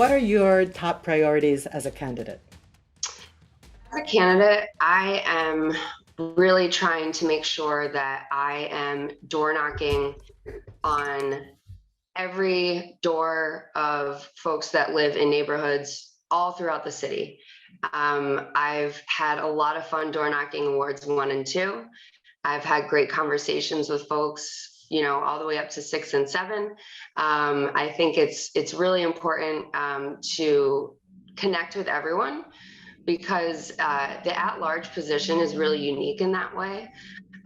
what are your top priorities as a candidate? As a candidate, I am really trying to make sure that I am door knocking on every door of folks that live in neighborhoods all throughout the city. I've had a lot of fun door knocking in wards 1 and 2. I've had great conversations with folks, all the way up to 6 and 7. I think it's really important to connect with everyone because the at-large position is really unique in that way.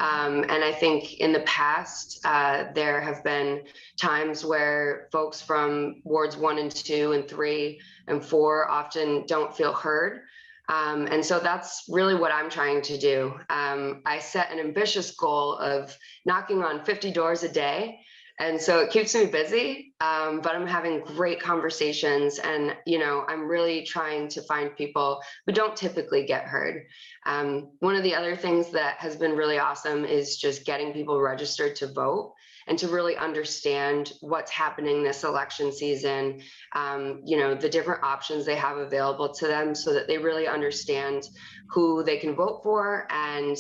And I think in the past, there have been times where folks from wards 1 and 2 and 3 and 4 often don't feel heard. And so that's really what I'm trying to do. I set an ambitious goal of knocking on 50 doors a day. And so it keeps me busy, but I'm having great conversations, and I'm really trying to find people who don't typically get heard. One of the other things that has been really awesome is just getting people registered to vote and to really understand what's happening this election season, the different options they have available to them so that they really understand who they can vote for and,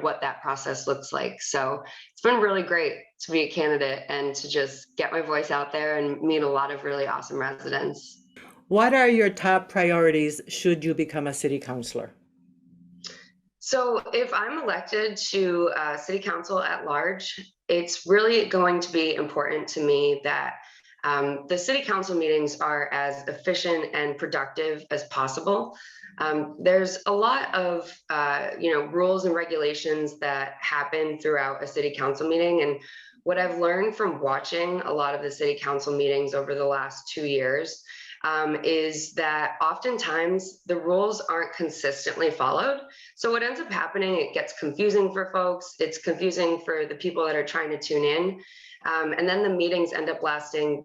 what that process looks like. So it's been really great to be a candidate and to just get my voice out there and meet a lot of really awesome residents. What are your top priorities should you become a city councilor? So if I'm elected to city council at large, it's really going to be important to me that the city council meetings are as efficient and productive as possible. There's a lot of rules and regulations that happen throughout a city council meeting, and what I've learned from watching a lot of the city council meetings over the last 2 years is that oftentimes the rules aren't consistently followed. So what ends up happening, it gets confusing for folks. It's confusing for the people that are trying to tune in. And then the meetings end up lasting,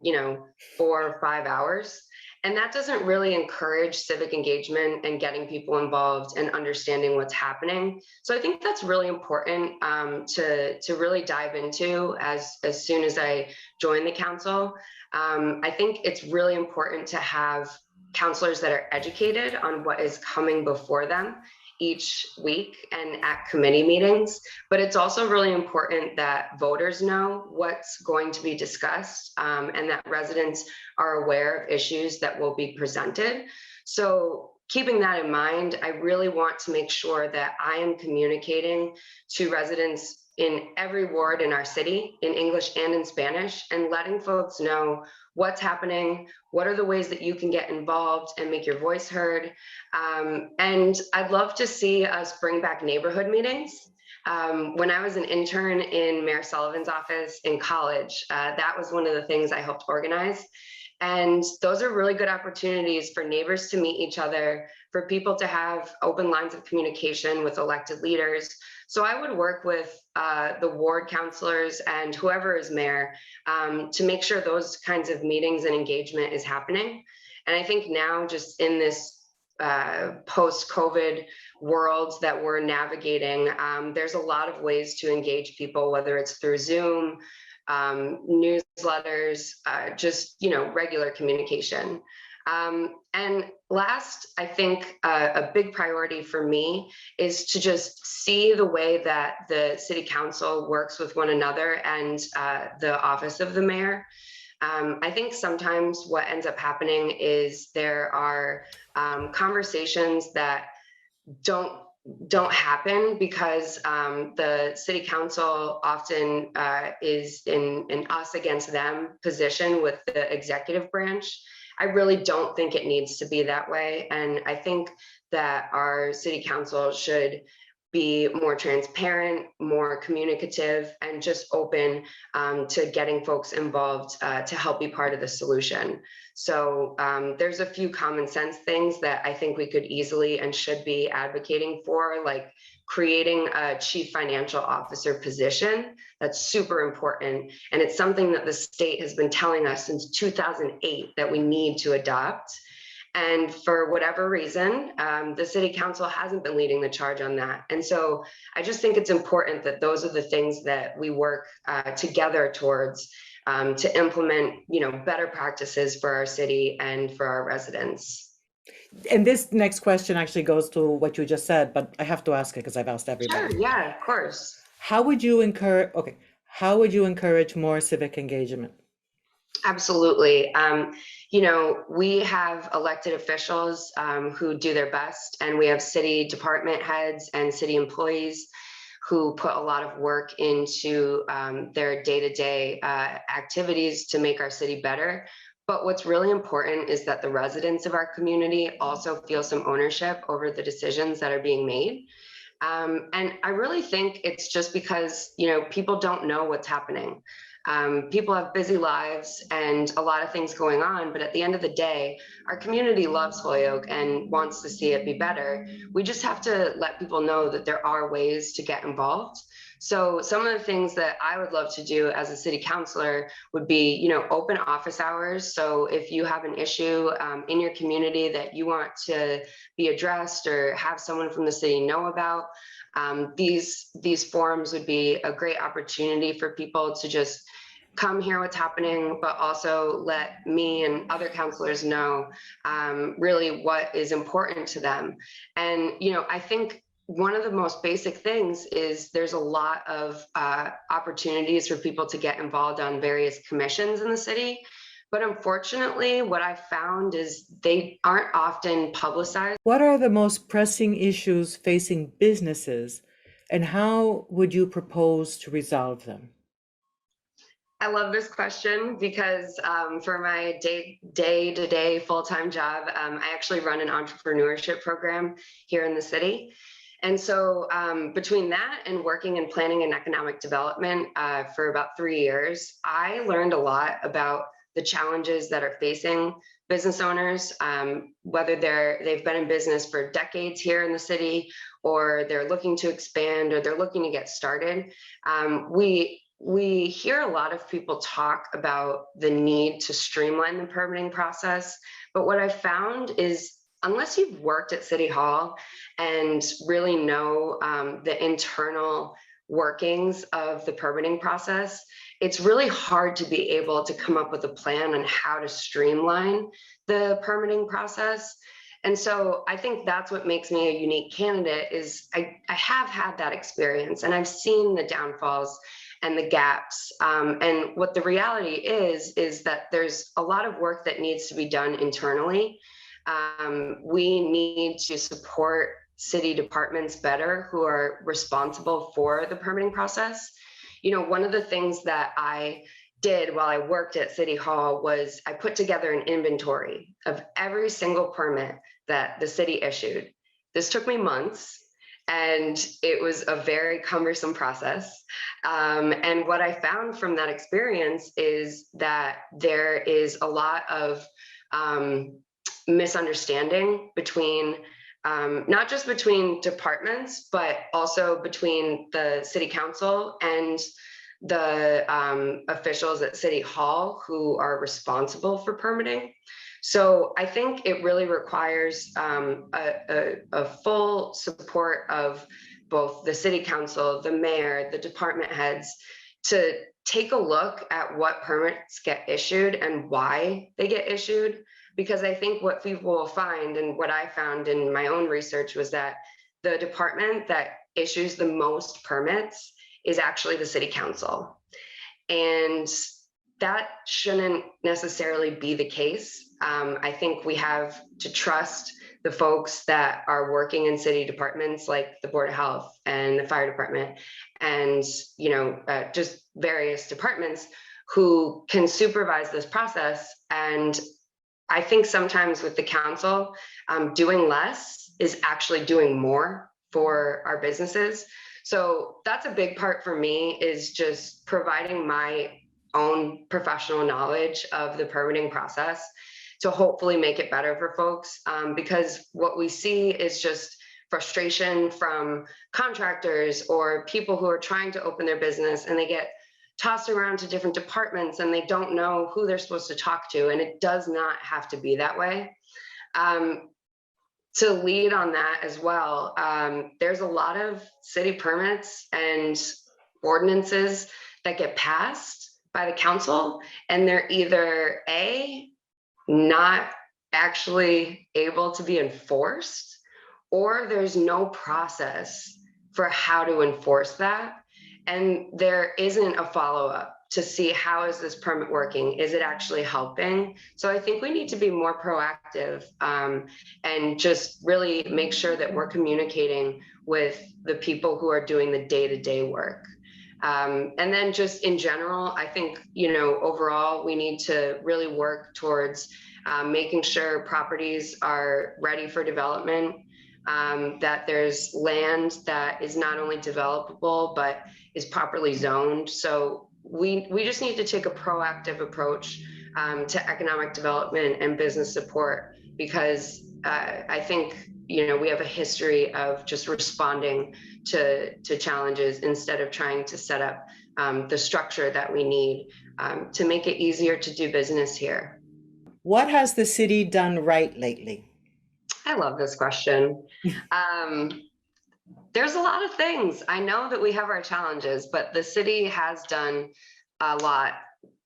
4 or 5 hours. And that doesn't really encourage civic engagement and getting people involved and understanding what's happening. So I think that's really important to really dive into as soon as I join the council. I think it's really important to have counselors that are educated on what is coming before them each week and at committee meetings, but it's also really important that voters know what's going to be discussed and that residents are aware of issues that will be presented. So keeping that in mind, I really want to make sure that I am communicating to residents in every ward in our city in English and in Spanish, and letting folks know what's happening, what are the ways that you can get involved and make your voice heard. And I'd love to see us bring back neighborhood meetings. When I was an intern in Mayor Sullivan's office in college, that was one of the things I helped organize. And those are really good opportunities for neighbors to meet each other, for people to have open lines of communication with elected leaders. So I would work with the ward councilors and whoever is mayor to make sure those kinds of meetings and engagement is happening. And I think now, just in this post-COVID world that we're navigating, there's a lot of ways to engage people, whether it's through Zoom, newsletters, just regular communication. And last, I think a big priority for me is to just see the way that the city council works with one another and the office of the mayor. I think sometimes what ends up happening is there are conversations that don't happen because the city council often is in an us against them position with the executive branch. I really don't think it needs to be that way. And I think that our city council should be more transparent, more communicative, and just open to getting folks involved to help be part of the solution. So there's a few common sense things that I think we could easily and should be advocating for, like creating a chief financial officer position. That's super important. And it's something that the state has been telling us since 2008 that we need to adopt. And for whatever reason, the city council hasn't been leading the charge on that. And so I just think it's important that those are the things that we work together towards to implement, better practices for our city and for our residents. And this next question actually goes to what you just said, but I have to ask it because I've asked everybody. Sure, yeah, of course. How would you encourage more civic engagement? Absolutely. We have elected officials who do their best, and we have city department heads and city employees who put a lot of work into their day-to-day activities to make our city better. But what's really important is that the residents of our community also feel some ownership over the decisions that are being made. And I really think it's just because, people don't know what's happening. People have busy lives and a lot of things going on, but at the end of the day, our community loves Holyoke and wants to see it be better. We just have to let people know that there are ways to get involved. So some of the things that I would love to do as a city councilor would be, open office hours. So if you have an issue in your community that you want to be addressed or have someone from the city know about, these forums would be a great opportunity for people to just come hear what's happening, but also let me and other counselors know really what is important to them. And, I think one of the most basic things is there's a lot of opportunities for people to get involved on various commissions in the city. But unfortunately, what I've found is they aren't often publicized. What are the most pressing issues facing businesses, and how would you propose to resolve them? I love this question because for my day-to-day full-time job, I actually run an entrepreneurship program here in the city. And so between that and working in planning and economic development for about 3 years, I learned a lot about the challenges that are facing business owners, whether they've been in business for decades here in the city, or they're looking to expand, or they're looking to get started. We hear a lot of people talk about the need to streamline the permitting process, but what I've found is unless you've worked at City Hall and really know the internal workings of the permitting process, it's really hard to be able to come up with a plan on how to streamline the permitting process. And so I think that's what makes me a unique candidate is I have had that experience and I've seen the downfalls and the gaps. And what the reality is that there's a lot of work that needs to be done internally. We need to support city departments better who are responsible for the permitting process. One of the things that I did while I worked at City Hall was I put together an inventory of every single permit that the city issued. This took me months. And it was a very cumbersome process. And what I found from that experience is that there is a lot of misunderstanding between, not just between departments, but also between the city council and the officials at City Hall who are responsible for permitting. So I think it really requires a full support of both the city council, the mayor, the department heads to take a look at what permits get issued and why they get issued. Because I think what people will find and what I found in my own research was that the department that issues the most permits is actually the city council. And that shouldn't necessarily be the case. I think we have to trust the folks that are working in city departments like the Board of Health and the fire department and just various departments who can supervise this process. And I think sometimes with the council, doing less is actually doing more for our businesses. So that's a big part for me is just providing my own professional knowledge of the permitting process to hopefully make it better for folks. Because what we see is just frustration from contractors or people who are trying to open their business and they get tossed around to different departments and they don't know who they're supposed to talk to. And it does not have to be that way. To lead on that as well, there's a lot of city permits and ordinances that get passed by the council, and they're either A, not actually able to be enforced, or there's no process for how to enforce that. And there isn't a follow-up to see how is this permit working? Is it actually helping? So I think we need to be more proactive and just really make sure that we're communicating with the people who are doing the day-to-day work. And then just in general, I think, overall, we need to really work towards making sure properties are ready for development, that there's land that is not only developable, but is properly zoned. So we just need to take a proactive approach to economic development and business support, because I think, we have a history of just responding to challenges instead of trying to set up the structure that we need to make it easier to do business here. What has the city done right lately? I love this question. There's a lot of things. I know that we have our challenges, but the city has done a lot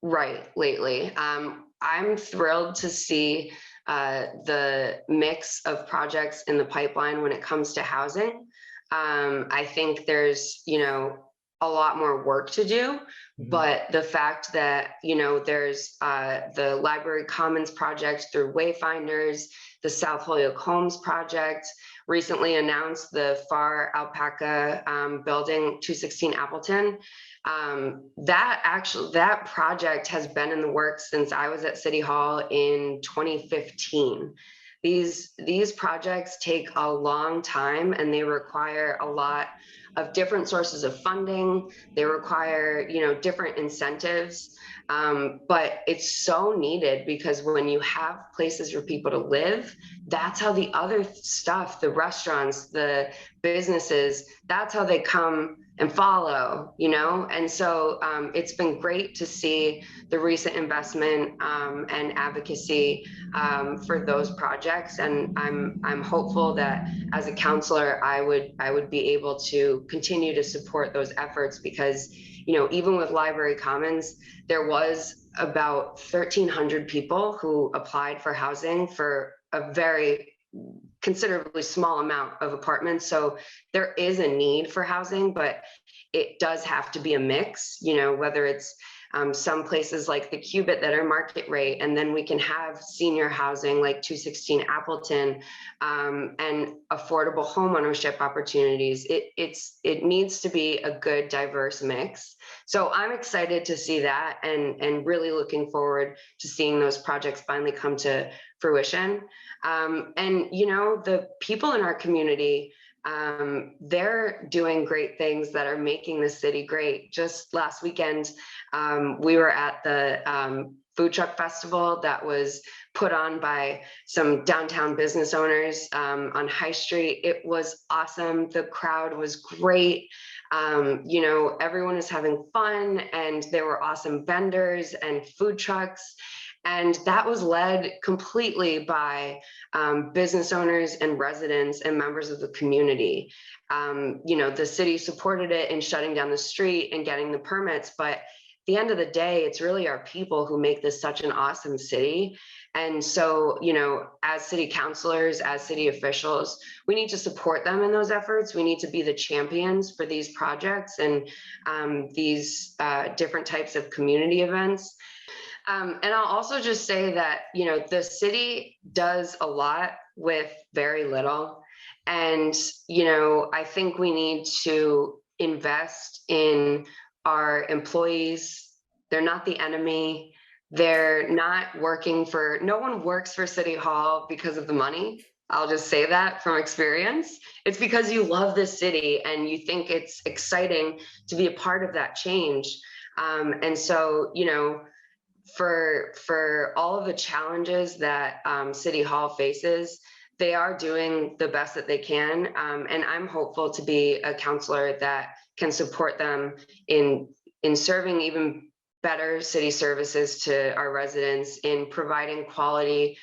right lately. I'm thrilled to see the mix of projects in the pipeline when it comes to housing. I think there's, a lot more work to do, but the fact that, there's the Library Commons project through Wayfinders, the South Holyoke Homes project, recently announced the Far Alpaca building, 216 Appleton. That project has been in the works since I was at City Hall in 2015. These projects take a long time, and they require a lot of different sources of funding. They require, different incentives, but it's so needed, because when you have places for people to live, that's how the other stuff, the restaurants, the businesses, that's how they come and follow, and so it's been great to see the recent investment and advocacy for those projects, and I'm hopeful that as a councilor I would be able to continue to support those efforts, because even with Library Commons, there was about 1,300 people who applied for housing for a very considerably small amount of apartments. So there is a need for housing, but it does have to be a mix, whether it's some places like the Cubit that are market rate, and then we can have senior housing like 216 Appleton, and affordable home ownership opportunities. It needs to be a good, diverse mix. So I'm excited to see that, and really looking forward to seeing those projects finally come to fruition. And the people in our community, they're doing great things that are making the city great. Just last weekend, we were at the food truck festival that was put on by some downtown business owners on High Street. It was awesome. The crowd was great. Everyone is having fun, and there were awesome vendors and food trucks. And that was led completely by business owners and residents and members of the community. The city supported it in shutting down the street and getting the permits, but at the end of the day, it's really our people who make this such an awesome city. And so, as city councilors, as city officials, we need to support them in those efforts. We need to be the champions for these projects and these different types of community events. And I'll also just say that, the city does a lot with very little. And, I think we need to invest in our employees. They're not the enemy. They're not working for, no one works for City Hall because of the money. I'll just say that from experience. It's because you love this city and you think it's exciting to be a part of that change. And so, for all of the challenges that City Hall faces, they are doing the best that they can. And I'm hopeful to be a councilor that can support them in serving even better city services to our residents, in providing quality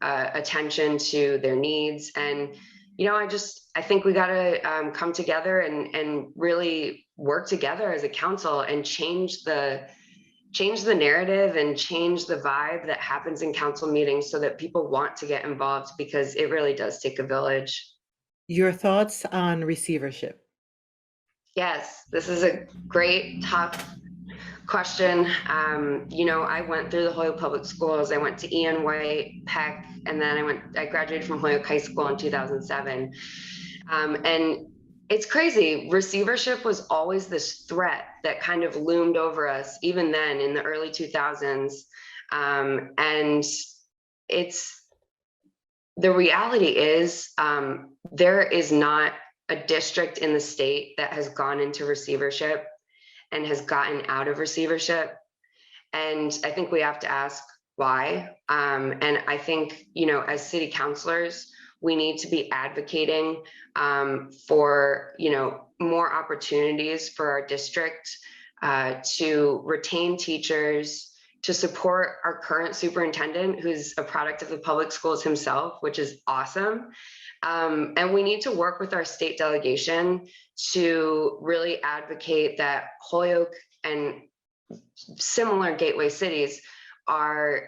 attention to their needs. And, I think we got to come together and really work together as a council and change the change the narrative and change the vibe that happens in council meetings so that people want to get involved, because it really does take a village. Your thoughts on receivership? Yes, this is a great, tough question. I went through the Holyoke Public Schools. I went to Ian White, Peck, and then I graduated from Holyoke High School in 2007. And it's crazy. Receivership was always this threat that kind of loomed over us, even then in the early 2000s. And the reality is, there is not a district in the state that has gone into receivership and has gotten out of receivership. And I think we have to ask why. And I think, as city councilors, we need to be advocating for, more opportunities for our district to retain teachers, to support our current superintendent, who's a product of the public schools himself, which is awesome. And we need to work with our state delegation to really advocate that Holyoke and similar gateway cities are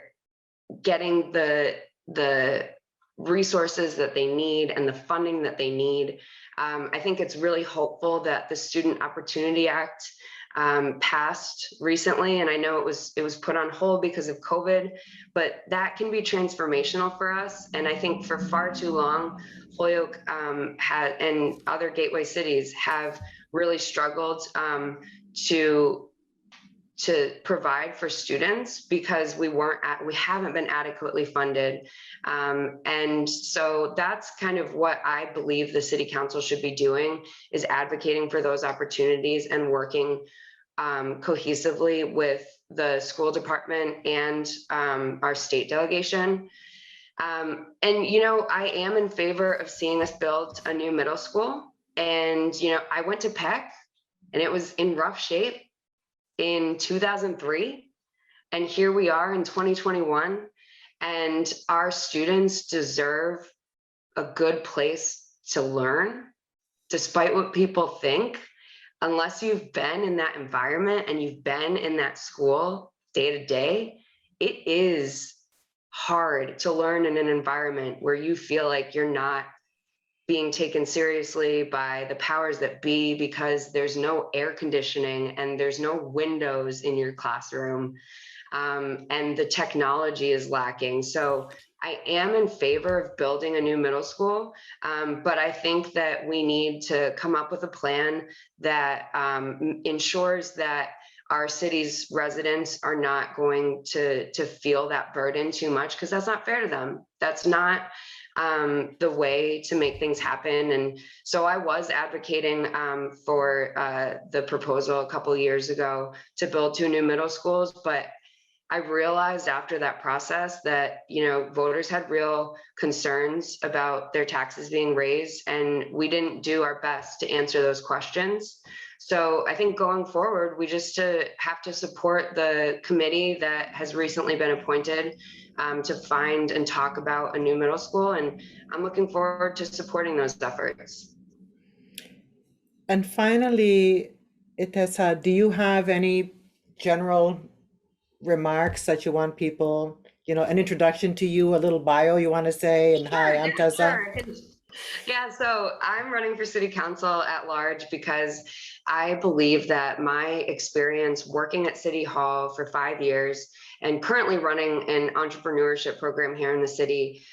getting the resources that they need and the funding that they need. I think it's really hopeful that the Student Opportunity Act passed recently, and I know it was put on hold because of COVID, but that can be transformational for us. And I think for far too long, Holyoke and other gateway cities have really struggled to provide for students because we haven't been adequately funded. And so that's kind of what I believe the city council should be doing, is advocating for those opportunities and working cohesively with the school department and our state delegation. And, I am in favor of seeing us build a new middle school. And, I went to Peck and it was in rough shape in 2003. And here we are in 2021. And our students deserve a good place to learn, despite what people think. Unless you've been in that environment and you've been in that school day to day, it is hard to learn in an environment where you feel like you're not being taken seriously by the powers that be, because there's no air conditioning and there's no windows in your classroom, and the technology is lacking. So I am in favor of building a new middle school, but I think that we need to come up with a plan that ensures that our city's residents are not going to feel that burden too much, because that's not fair to them. That's not the way to make things happen. And so I was advocating for the proposal a couple of years ago to build 2 new middle schools, but I realized after that process that, voters had real concerns about their taxes being raised, and we didn't do our best to answer those questions. So I think going forward, we just have to support the committee that has recently been appointed to find and talk about a new middle school. And I'm looking forward to supporting those efforts. And finally, Tessa, do you have any general remarks that you want people, an introduction to you, a little bio you want to say, and hi, I'm Tessa? Sure. Yeah, so I'm running for city council at large because I believe that my experience working at City Hall for 5 years and currently running an entrepreneurship program here in the city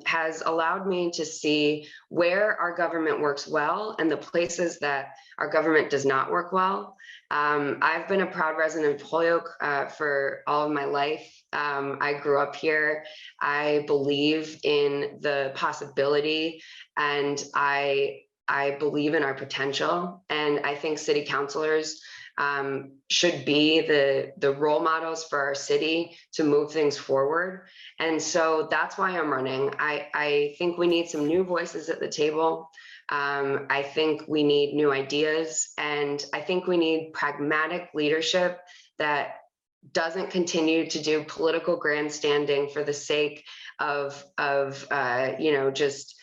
has allowed me to see where our government works well and the places that our government does not work well. I've been a proud resident of Holyoke for all of my life. I grew up here. I believe in the possibility, and I believe in our potential. And I think city councilors should be the role models for our city to move things forward. And so that's why I'm running. I think we need some new voices at the table. I think we need new ideas, and I think we need pragmatic leadership that doesn't continue to do political grandstanding for the sake of just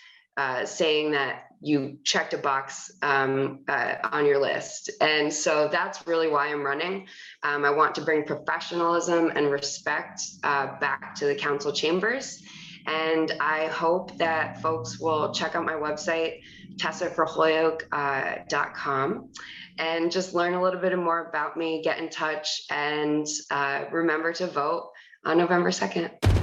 saying that you checked a box on your list. And so that's really why I'm running. I want to bring professionalism and respect back to the council chambers. And I hope that folks will check out my website, tessaforholyoke.com, and just learn a little bit more about me, get in touch, and remember to vote on November 2nd.